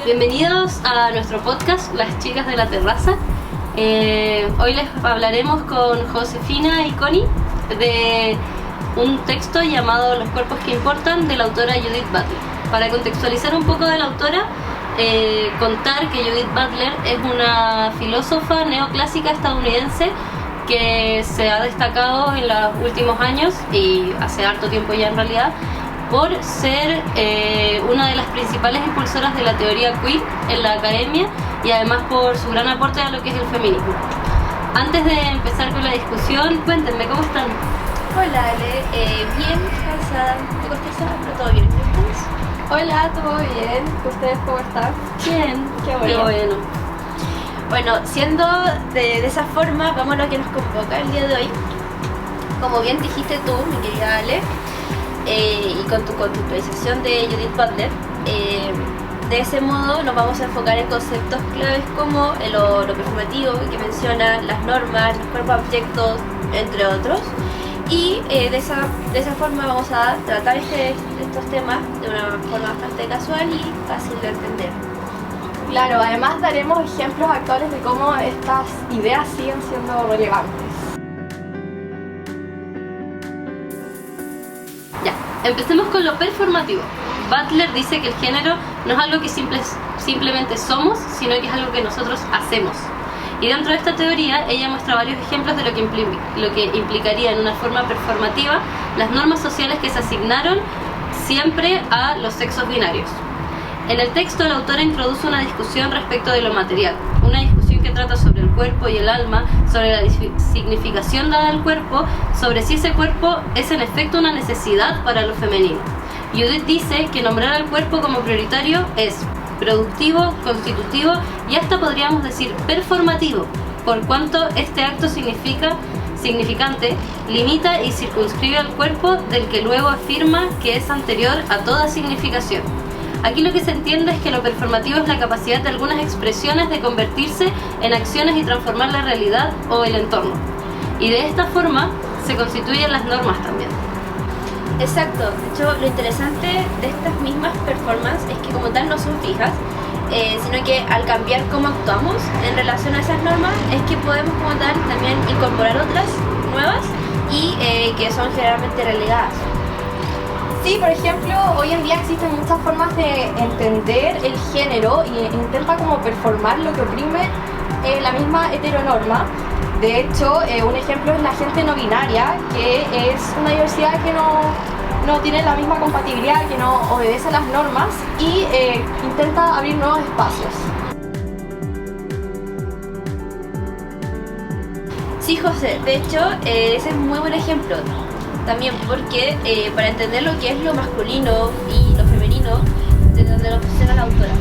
Bienvenidos a nuestro podcast Las Chicas de la Terraza. Hoy les hablaremos con Josefina y Connie de un texto llamado Los cuerpos que importan, de la autora Judith Butler. Para contextualizar un poco de la autora, contar que Judith Butler es una filósofa neoclásica estadounidense que se ha destacado en los últimos años, y hace harto tiempo ya en realidad, por ser una de las principales impulsoras de la teoría queer en la academia, y además por su gran aporte a lo que es el feminismo. Antes de empezar con la discusión, cuéntenme, ¿cómo están? Hola Ale, bien, cansada, un poco estresada, pero todo bien. ¿Ustedes? Hola, ¿todo bien? ¿Ustedes cómo están? Bien, qué bueno. Bueno, siendo de esa forma, vamos a lo que nos convoca el día de hoy. Como bien dijiste tú, mi querida Ale, y con tu contextualización de Judith Butler, de ese modo nos vamos a enfocar en conceptos claves como lo performativo, que menciona las normas, los cuerpos objetos, entre otros. Y de esa forma vamos a tratar estos temas de una forma bastante casual y fácil de entender. Claro, además daremos ejemplos actuales de cómo estas ideas siguen siendo relevantes. Ya, empecemos con lo performativo. Butler dice que el género no es algo que simplemente somos, sino que es algo que nosotros hacemos. Y dentro de esta teoría, ella muestra varios ejemplos de lo que implicaría en una forma performativa las normas sociales que se asignaron siempre a los sexos binarios. En el texto, la autora introduce una discusión respecto de lo material, una discusión que trata sobre el cuerpo y el alma, sobre la significación dada al cuerpo, sobre si ese cuerpo es en efecto una necesidad para lo femenino. Judith dice que nombrar al cuerpo como prioritario es productivo, constitutivo y hasta podríamos decir performativo, por cuanto este acto significante limita y circunscribe al cuerpo, del que luego afirma que es anterior a toda significación. Aquí lo que se entiende es que lo performativo es la capacidad de algunas expresiones de convertirse en acciones y transformar la realidad o el entorno. Y de esta forma se constituyen las normas también. Exacto, de hecho lo interesante de estas mismas performances es que como tal no son fijas, sino que al cambiar cómo actuamos en relación a esas normas es que podemos como tal también incorporar otras nuevas y que son generalmente relegadas. Sí, por ejemplo, hoy en día existen muchas formas de entender el género y intenta como performar lo que oprime la misma heteronorma. De hecho, un ejemplo es la gente no binaria, que es una diversidad que no tiene la misma compatibilidad, que no obedece a las normas y intenta abrir nuevos espacios. Sí, José, de hecho, ese es un muy buen ejemplo. También porque para entender lo que es lo masculino y lo femenino, de donde lo posiciona la autora.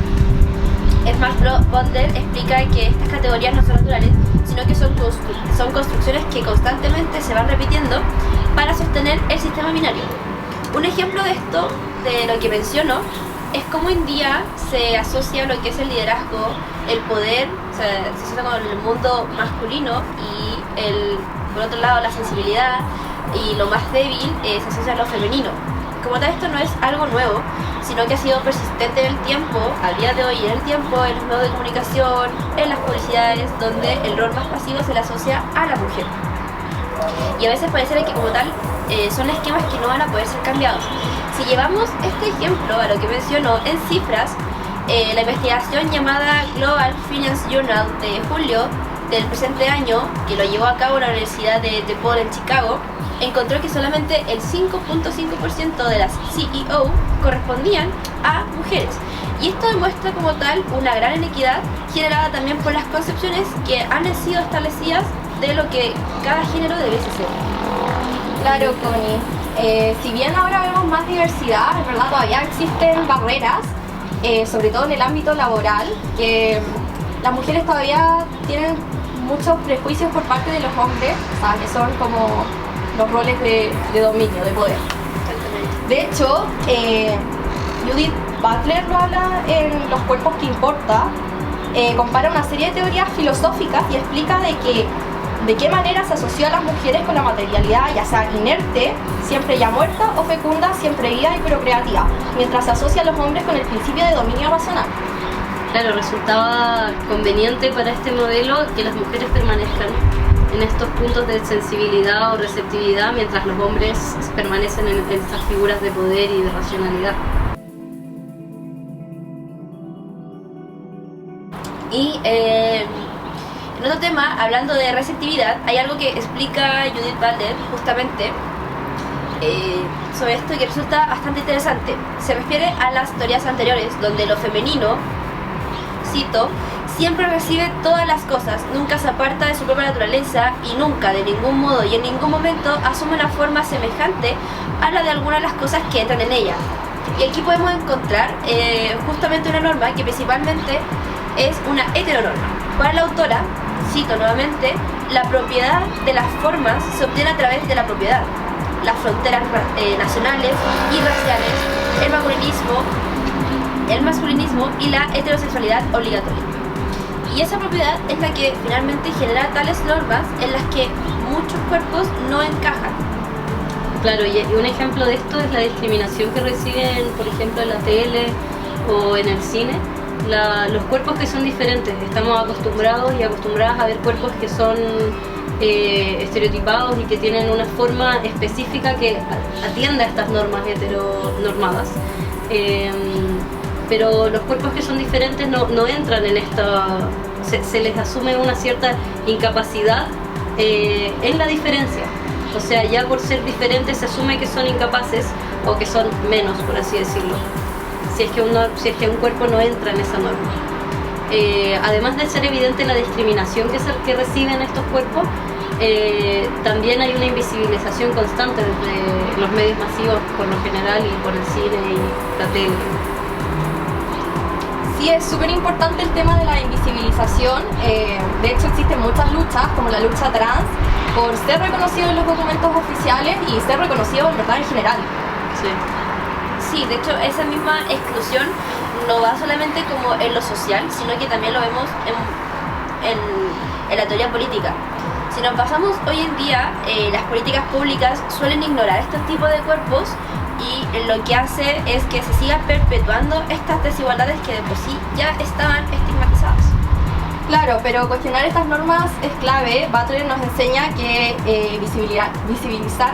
Es más, Butler explica que estas categorías no son naturales, sino que son construcciones que constantemente se van repitiendo para sostener el sistema binario. Un ejemplo de esto, de lo que menciono, es cómo hoy en día se asocia lo que es el liderazgo, el poder, o sea, se asocia con el mundo masculino y por otro lado la sensibilidad y lo más débil se asocia a lo femenino. Como tal, esto no es algo nuevo, sino que ha sido persistente en el tiempo, al día de hoy en el tiempo, en los medios de comunicación, en las publicidades, donde el rol más pasivo se le asocia a la mujer. Y a veces parece que como tal son esquemas que no van a poder ser cambiados. Si llevamos este ejemplo a lo que mencionó en cifras, la investigación llamada Global Finance Journal de julio del presente año, que lo llevó a cabo la Universidad de DePaul en Chicago, encontró que solamente el 5.5% de las CEO correspondían a mujeres. Y esto demuestra como tal una gran inequidad generada también por las concepciones que han sido establecidas de lo que cada género debiese ser. Claro, Connie. Si bien ahora vemos más diversidad, en verdad todavía existen barreras, sobre todo en el ámbito laboral, que las mujeres todavía tienen muchos prejuicios por parte de los hombres, o sea, que son como los roles de dominio, de poder. De hecho, Judith Butler lo habla en Los cuerpos que importan, compara una serie de teorías filosóficas y explica de que de qué manera se asoció a las mujeres con la materialidad, ya sea inerte, siempre ya muerta, o fecunda, siempre viva y procreativa, mientras se asocia a los hombres con el principio de dominio racional. Claro, resultaba conveniente para este modelo que las mujeres permanezcan en estos puntos de sensibilidad o receptividad, mientras los hombres permanecen en estas figuras de poder y de racionalidad. Y en otro tema, hablando de receptividad, hay algo que explica Judith Butler justamente sobre esto que resulta bastante interesante. Se refiere a las teorías anteriores, donde lo femenino, cito, siempre recibe todas las cosas, nunca se aparta de su propia naturaleza y nunca, de ningún modo y en ningún momento, asume una forma semejante a la de algunas de las cosas que entran en ella. Y aquí podemos encontrar justamente una norma que principalmente es una heteronorma. Para la autora, cito nuevamente, la propiedad de las formas se obtiene a través de la propiedad, las fronteras nacionales y raciales, el masculinismo y la heterosexualidad obligatoria. Y esa propiedad es la que finalmente genera tales normas en las que muchos cuerpos no encajan. Claro, y un ejemplo de esto es la discriminación que reciben, por ejemplo, en la tele o en el cine. Los cuerpos que son diferentes, estamos acostumbrados y acostumbradas a ver cuerpos que son estereotipados y que tienen una forma específica que atiende a estas normas heteronormadas. Pero los cuerpos que son diferentes no entran en esta... Se les asume una cierta incapacidad en la diferencia. O sea, ya por ser diferentes se asume que son incapaces o que son menos, por así decirlo. Si es que un cuerpo no entra en esa norma. Además de ser evidente la discriminación que reciben estos cuerpos, también hay una invisibilización constante desde los medios masivos por lo general y por el cine y la tele. Sí, es súper importante el tema de la invisibilización. De hecho, existen muchas luchas, como la lucha trans, por ser reconocido en los documentos oficiales y ser reconocido en verdad en general. Sí, de hecho, esa misma exclusión no va solamente como en lo social, sino que también lo vemos en la teoría política. Si nos basamos hoy en día, las políticas públicas suelen ignorar estos tipos de cuerpos y lo que hace es que se sigan perpetuando estas desigualdades que de por sí ya estaban estigmatizadas. Claro, pero cuestionar estas normas es clave. Butler nos enseña que visibilizar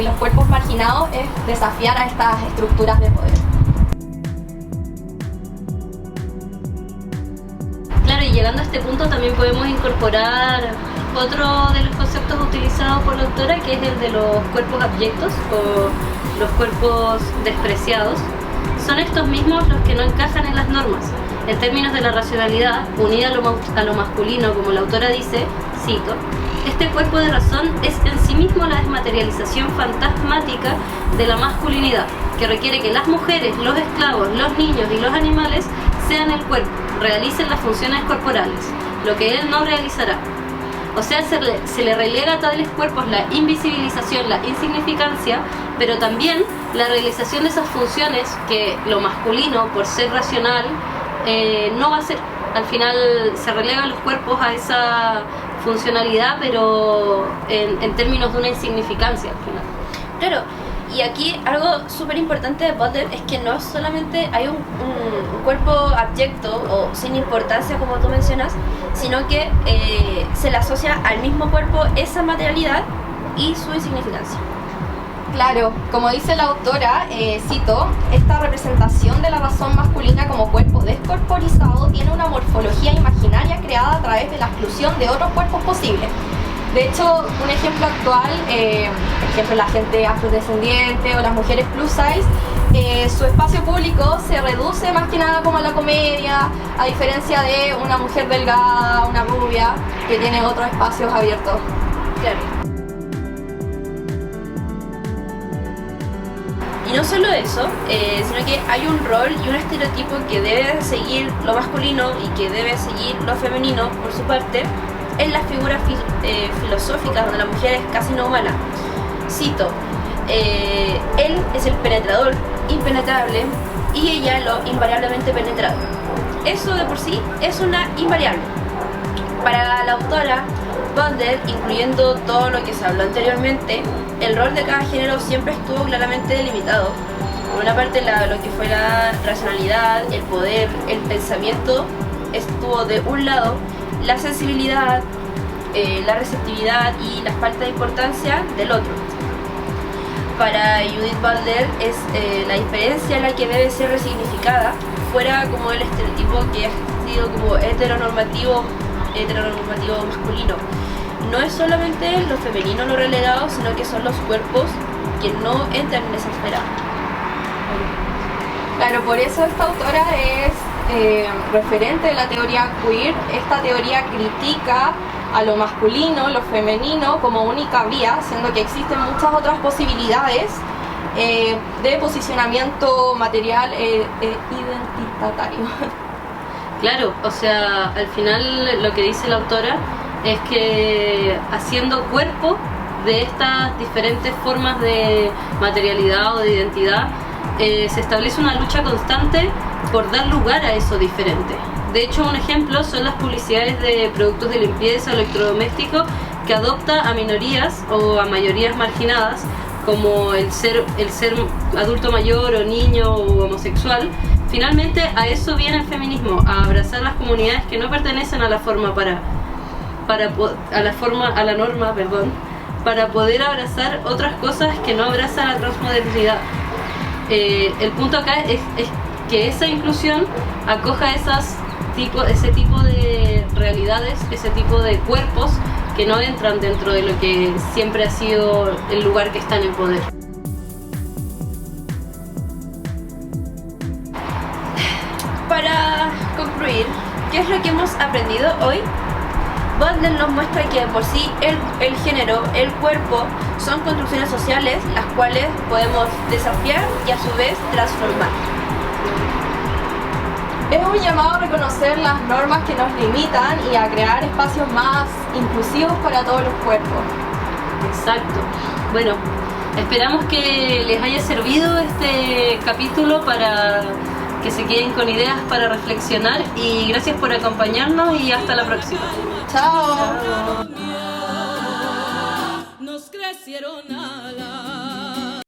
los cuerpos marginados es desafiar a estas estructuras de poder. Claro, y llegando a este punto también podemos incorporar otro de los conceptos utilizados por la autora, que es el de los cuerpos abyectos o los cuerpos despreciados. Son estos mismos los que no encajan en las normas. En términos de la racionalidad, unida a lo masculino, como la autora dice, cito, este cuerpo de razón es en sí mismo la desmaterialización fantasmática de la masculinidad, que requiere que las mujeres, los esclavos, los niños y los animales sean el cuerpo, realicen las funciones corporales, lo que él no realizará. O sea, se le relega a tales cuerpos la invisibilización, la insignificancia, pero también la realización de esas funciones que lo masculino, por ser racional, no va a ser. Al final se relegan los cuerpos a esa funcionalidad, pero en términos de una insignificancia al final. Claro, y aquí algo súper importante de Butler es que no solamente hay un cuerpo abyecto o sin importancia, como tú mencionas, sino que se le asocia al mismo cuerpo esa materialidad y su insignificancia. Claro, como dice la autora, cito, esta representación de la razón masculina como cuerpo descorporizado tiene una morfología imaginaria creada a través de la exclusión de otros cuerpos posibles. De hecho, un ejemplo actual, por ejemplo, la gente afrodescendiente o las mujeres plus size, su espacio público se reduce más que nada como a la comedia, a diferencia de una mujer delgada, una rubia, que tiene otros espacios abiertos. Claro. Y no solo eso, sino que hay un rol y un estereotipo que debe seguir lo masculino y que debe seguir lo femenino, por su parte, en las figuras filosóficas donde la mujer es casi no humana. Cito, él es el penetrador impenetrable y ella lo invariablemente penetrado. Eso de por sí es una invariable. Para la autora, Butler, incluyendo todo lo que se habló anteriormente, el rol de cada género siempre estuvo claramente delimitado. Por una parte, lo que fue la racionalidad, el poder, el pensamiento estuvo de un lado, la sensibilidad, la receptividad y la falta de importancia del otro. Para Judith Butler es la diferencia la que debe ser resignificada, fuera como el estereotipo que ha sido como heteronormativo masculino. No es solamente lo femenino lo relegado, sino que son los cuerpos que no entran en esa esfera. Claro, por eso esta autora es referente de la teoría queer. Esta teoría critica a lo masculino, lo femenino como única vía, siendo que existen muchas otras posibilidades de posicionamiento material e identitario. Claro, o sea, al final lo que dice la autora es que haciendo cuerpo de estas diferentes formas de materialidad o de identidad, se establece una lucha constante por dar lugar a eso diferente. De hecho, un ejemplo son las publicidades de productos de limpieza o electrodomésticos que adopta a minorías o a mayorías marginadas, como el ser adulto mayor o niño o homosexual. Finalmente, a eso viene el feminismo, a abrazar las comunidades que no pertenecen a la norma, para poder abrazar otras cosas que no abraza la transmodernidad. El punto acá es que esa inclusión acoja ese tipo de realidades, ese tipo de cuerpos que no entran dentro de lo que siempre ha sido el lugar que están en poder. Para concluir, ¿qué es lo que hemos aprendido hoy? Butler nos muestra que por sí el género, el cuerpo, son construcciones sociales las cuales podemos desafiar y a su vez transformar. Es un llamado a reconocer las normas que nos limitan y a crear espacios más inclusivos para todos los cuerpos. Exacto. Bueno, esperamos que les haya servido este capítulo para que se queden con ideas para reflexionar, y gracias por acompañarnos y hasta la próxima. ¡Chao! Nos crecieron alas.